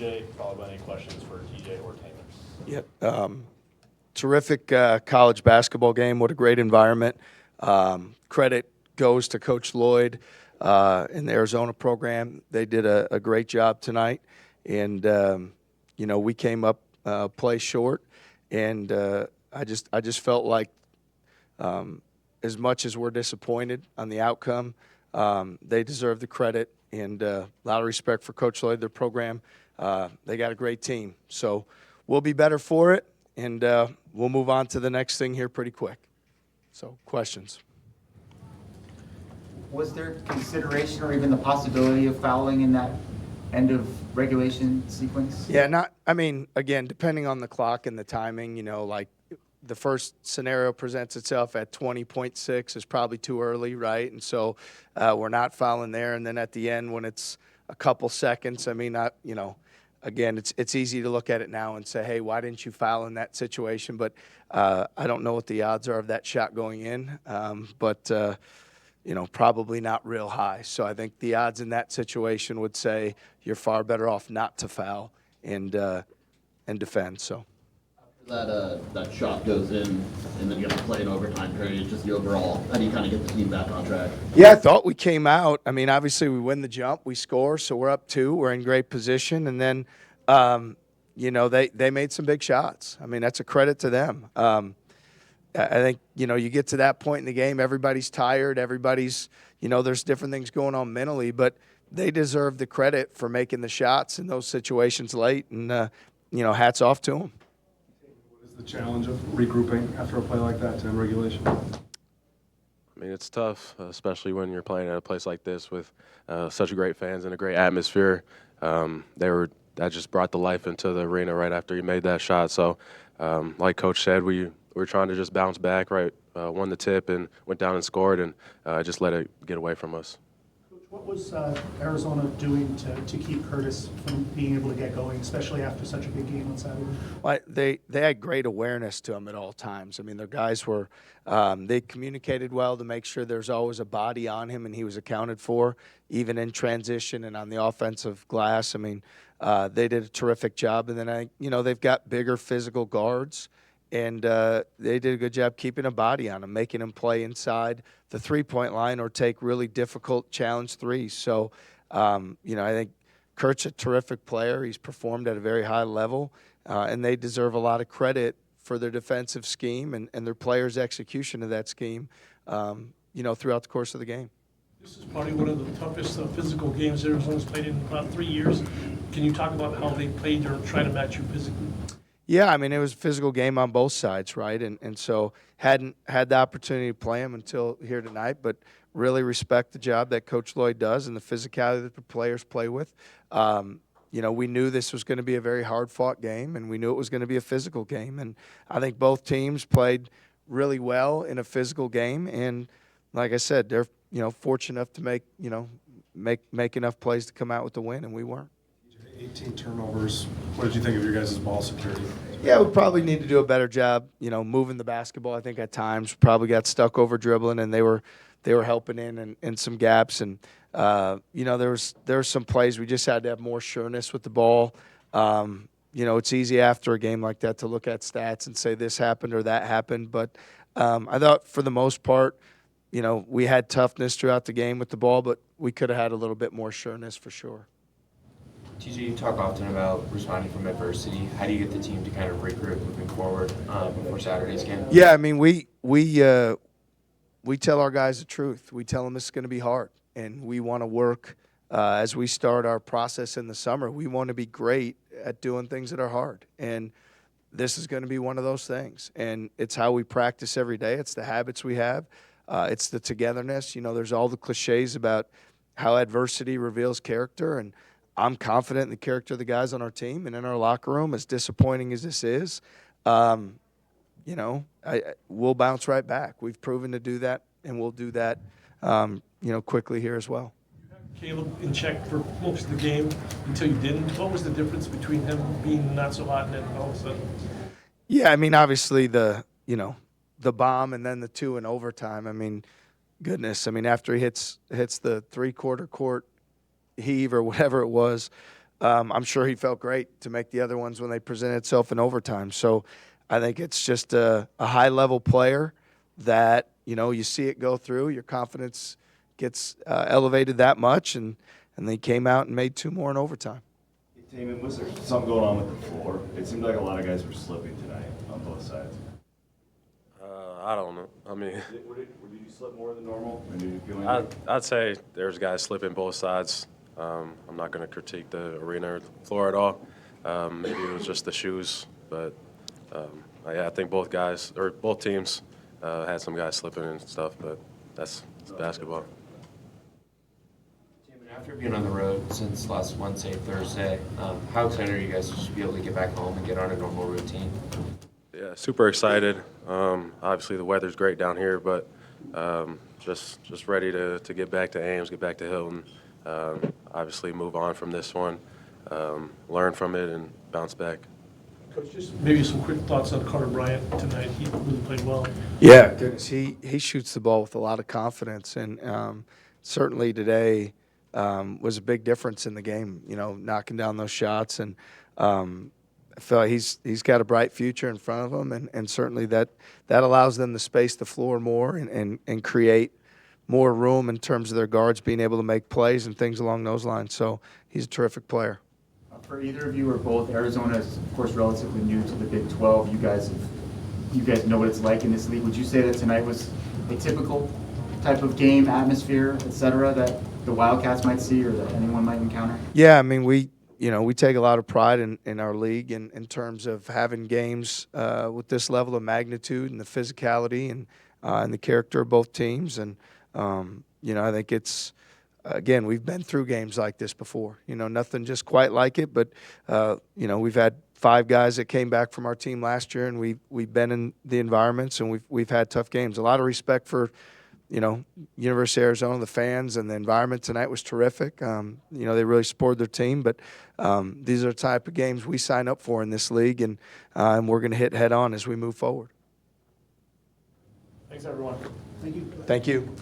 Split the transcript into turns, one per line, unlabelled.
TJ, followed by any questions for TJ or Tamin.
Yeah, terrific college basketball game. What a great environment. Credit goes to Coach Lloyd in the Arizona program. They did a great job tonight. And, we came up play short. And I just felt like as much as we're disappointed on the outcome, they deserve the credit. And a lot of respect for Coach Lloyd, their program. They got a great team. So we'll be better for it. And we'll move on to the next thing here pretty quick. So, questions?
Was there consideration or even the possibility of fouling in that end of regulation sequence?
Yeah, again, depending on the clock and the timing, like the first scenario presents itself at 20.6 is probably too early, right? And so we're not fouling there. And then at the end when it's a couple seconds, again, it's easy to look at it now and say, hey, why didn't you foul in that situation? But I don't know what the odds are of that shot going in, but probably not real high. So I think the odds in that situation would say you're far better off not to foul and defend. So
that shot goes in, and then you have to play an overtime period. Just the overall, how do you kind of get the team back on track?
Yeah, I thought we came out. Obviously we win the jump, we score, so we're up 2. We're in great position, and then they made some big shots. That's a credit to them. I think you get to that point in the game, everybody's tired, everybody's there's different things going on mentally, but they deserve the credit for making the shots in those situations late, and hats off to them.
The challenge of regrouping after a play like that to end regulation?
It's tough, especially when you're playing at a place like this with such great fans and a great atmosphere. That just brought the life into the arena right after he made that shot. So, like Coach said, we were trying to just bounce back, right? Won the tip and went down and scored, and just let it get away from us.
What was Arizona doing to keep Curtis from being able to get going, especially after such a big game on Saturday?
Well, they had great awareness to him at all times. Their guys were they communicated well to make sure there's always a body on him and he was accounted for, even in transition and on the offensive glass. They did a terrific job. And then they've got bigger physical guards. And they did a good job keeping a body on him, making him play inside the three-point line or take really difficult challenge threes. So, I think Kurt's a terrific player. He's performed at a very high level, and they deserve a lot of credit for their defensive scheme and their players' execution of that scheme, throughout the course of the game.
This is probably one of the toughest physical games Arizona's played in about 3 years. Can you talk about how they played or try to match you physically?
Yeah, it was a physical game on both sides, right? And so hadn't had the opportunity to play him until here tonight, but really respect the job that Coach Lloyd does and the physicality that the players play with. We knew this was going to be a very hard-fought game, and we knew it was going to be a physical game. And I think both teams played really well in a physical game. And like I said, they're fortunate enough to make enough plays to come out with the win, and we weren't.
18 turnovers. What did you think of your guys' ball security?
Yeah, we probably need to do a better job, moving the basketball. I think at times probably got stuck over dribbling, and they were helping in some gaps. And there were some plays we just had to have more sureness with the ball. It's easy after a game like that to look at stats and say this happened or that happened. But I thought for the most part, we had toughness throughout the game with the ball, but we could have had a little bit more sureness for sure.
TJ, you talk often about responding from adversity. How do you get the team to kind of regroup moving forward before Saturday's game?
Yeah, we tell our guys the truth. We tell them this is going to be hard, and we want to work as we start our process in the summer. We want to be great at doing things that are hard, and this is going to be one of those things. And it's how we practice every day. It's the habits we have. It's the togetherness. There's all the cliches about how adversity reveals character, and I'm confident in the character of the guys on our team and in our locker room. As disappointing as this is, we'll bounce right back. We've proven to do that, and we'll do that, quickly here as well.
Caleb in check for most of the game until you didn't. What was the difference between him being not so hot and then all of a sudden?
Yeah, obviously the bomb and then the 2 in overtime. Goodness. After he hits the three-quarter court heave or whatever it was, I'm sure he felt great to make the other ones when they presented itself in overtime. So I think it's just a high-level player that, you see it go through. Your confidence gets elevated that much, and they came out and made 2 more in overtime.
Tamin, was there something going on with the floor? It seemed like a lot of guys were slipping tonight on both sides.
I don't know. I mean,
Did you slip more than normal? Or did you feel anything?
I'd say there's guys slipping both sides. I'm not going to critique the arena or the floor at all. Maybe it was just the shoes, but yeah, I think both teams had some guys slipping and stuff, but it's basketball.
After being on the road since last Wednesday, Thursday, how excited are you guys to just be able to get back home and get on a normal routine?
Yeah, super excited. Obviously, the weather's great down here, but just ready to get back to Ames, get back to Hilton. Obviously, move on from this one, learn from it, and bounce back.
Coach, just maybe some quick thoughts on Carter Bryant tonight. He really played well.
Yeah, goodness, he shoots the ball with a lot of confidence, and certainly today was a big difference in the game. Knocking down those shots, and I feel like he's got a bright future in front of him, and certainly that allows them to space the floor more and create more room in terms of their guards being able to make plays and things along those lines. So he's a terrific player.
For either of you or both, Arizona is, of course, relatively new to the Big 12. You guys know what it's like in this league. Would you say that tonight was a typical type of game, atmosphere, et cetera, that the Wildcats might see or that anyone might encounter?
Yeah, I mean, we take a lot of pride in our league in terms of having games with this level of magnitude and the physicality and the character of both teams. And, I think it's, again, we've been through games like this before. Nothing just quite like it, but, we've had 5 guys that came back from our team last year, and we've been in the environments, and we've had tough games. A lot of respect for, University of Arizona, the fans, and the environment tonight was terrific. They really supported their team, but these are the type of games we sign up for in this league, and we're going to hit head on as we move forward.
Thanks, everyone.
Thank you.
Thank you.